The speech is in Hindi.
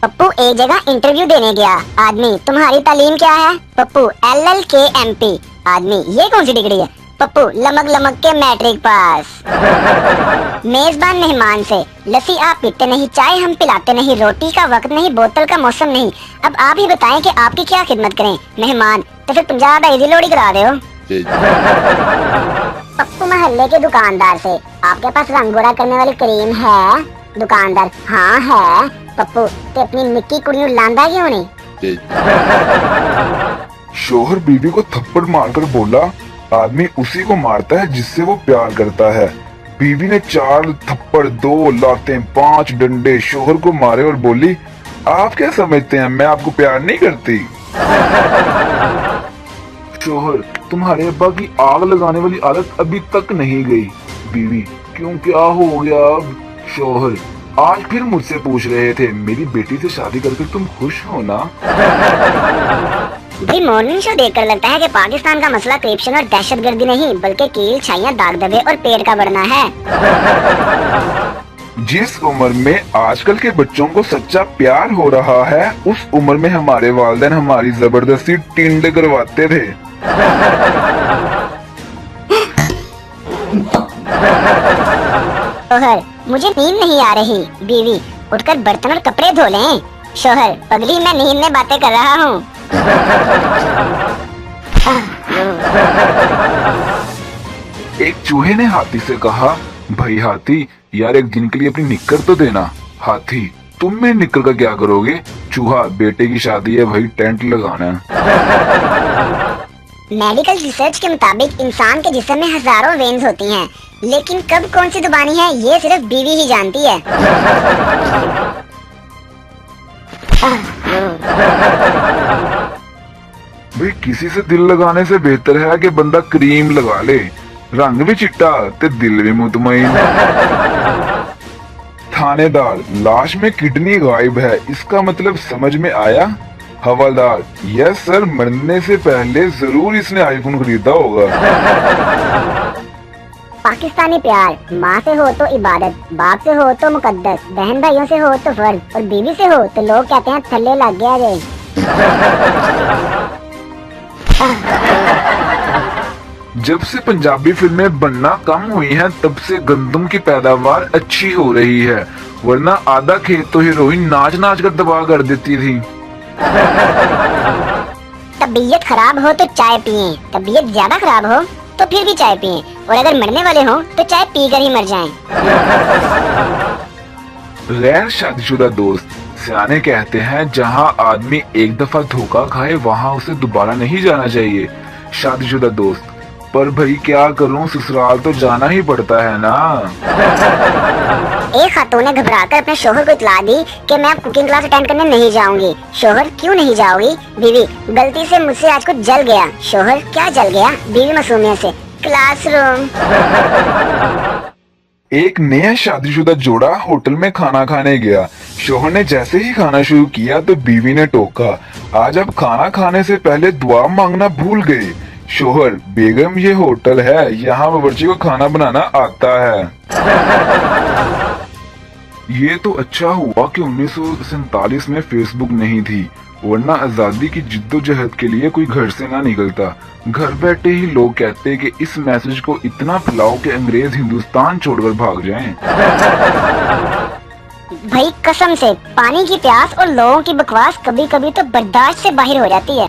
पप्पू एक जगह इंटरव्यू देने गया। आदमी, तुम्हारी तालीम क्या है? पप्पू, LLKMP। आदमी, ये कौन सी डिग्री है? पप्पू, लमक लमक के मैट्रिक पास। मेजबान मेहमान से, लस्सी आप पीते नहीं, चाय हम पिलाते नहीं, रोटी का वक्त नहीं, बोतल का मौसम नहीं, अब आप ही बताएं कि आपकी क्या खिदमत करें। मेहमान, तो फिर 50 दा इजी लोड़ी करा दो। पप्पू मोहल्ले के दुकानदार से, आपके पास रंग गोरा करने वाली क्रीम है? दुकानदार, हाँ है। पप्पू, ते अपनी निक्की कुड़ी नूं लांदा क्यों नहीं? शोहर बीवी को थप्पड़ मारकर बोला, आदमी उसी को मारता है जिससे वो प्यार करता है। बीवी ने 4 थप्पड़, 2 लातें, 5 डंडे शोहर को मारे और बोली, आप क्या समझते हैं मैं आपको प्यार नहीं करती? शोहर, तुम्हारे अब्बा की आग लगाने वाली आदत अभी तक नहीं गई। बीवी, क्यों, क्या हो गया अब? शोहर, आज फिर मुझसे पूछ रहे थे, मेरी बेटी से शादी करके तुम खुश हो ना? भाई मॉर्निंग शो देखकर लगता है कि पाकिस्तान का मसला करप्शन और दहशतगर्दी नहीं बल्कि कील, छाइयां, दाग धब्बे और पेट का बढ़ना है। जिस उम्र में आजकल के बच्चों को सच्चा प्यार हो रहा है, उस उम्र में हमारे वालिदैन हमारी जबरदस्ती टिंड करवाते थे। शोहर, मुझे नींद नहीं आ रही। बीवी, उठकर बर्तन और कपड़े धो लें। शोहर, पगली मैं नींद में बातें कर रहा हूँ। एक चूहे ने हाथी से कहा, भाई हाथी, यार एक दिन के लिए अपनी निक्कर तो देना। हाथी, तुम मेरी निक्कर का क्या करोगे? चूहा, बेटे की शादी है भाई, टेंट लगाना। मेडिकल रिसर्च के मुताबिक इंसान के जिस्म में हजारों वेन्स होती हैं, लेकिन कब कौन सी जुबानी है ये सिर्फ बीवी ही जानती है। भाई किसी से दिल लगाने से बेहतर है कि बंदा क्रीम लगा ले, रंग भी चिट्टा ते दिल भी मुतमईन। थानेदार, लाश में किडनी गायब है, इसका मतलब समझ में आया? हवलदार, यस सर, मरने से पहले जरूर इसने आईफोन खरीदा होगा। पाकिस्तानी प्यार, माँ से हो तो इबादत, बाप से हो तो मुकद्दस, बहन भाइयों से हो तो फर्ज, और बीवी से हो तो लोग कहते हैं थल्ले लग गया जाए। जब से पंजाबी फिल्में बनना कम हुई हैं, तब से गंदम की पैदावार अच्छी हो रही है, वरना आधा खेत तो हीरोइन नाच नाच कर तबाह कर देती थी। तबीयत खराब हो तो चाय पिएं, तबीयत ज्यादा खराब हो तो फिर भी चाय पिएं, और अगर मरने वाले हो तो चाय पीकर ही मर जाएं। गैर शादीशुदा दोस्त, सियाने कहते हैं जहां आदमी एक दफा धोखा खाए वहां उसे दोबारा नहीं जाना चाहिए। शादीशुदा दोस्त, पर भाई क्या करूं, ससुराल तो जाना ही पड़ता है ना। एक खातून ने घबराकर अपने शोहर को इतला दी कि मैं अब कुकिंग क्लास अटेंड करने नहीं जाऊंगी। शोहर, क्यों नहीं जाओगी? बीवी, गलती से मुझसे आज कुछ जल गया। शोहर, क्या जल गया? बीवी मासूमियत से, क्लासरूम। एक नया शादीशुदा जोड़ा होटल में खाना खाने गया। शोहर ने जैसे ही खाना शुरू किया तो बीवी ने टोका, आज आप खाना खाने से पहले दुआ मांगना भूल गए। शोहर, बेगम ये होटल है, यहाँ बावर्ची को खाना बनाना आता है। ये तो अच्छा हुआ कि 1947 में फेसबुक नहीं थी, वरना आजादी की जिद्दोजहद के लिए कोई घर से ना निकलता। घर बैठे ही लोग कहते कि इस मैसेज को इतना फैलाओ कि अंग्रेज हिंदुस्तान छोड़कर भाग जाएं। भाई कसम से, पानी की प्यास और लोगों की बकवास कभी कभी तो बर्दाश्त से बाहर हो जाती है।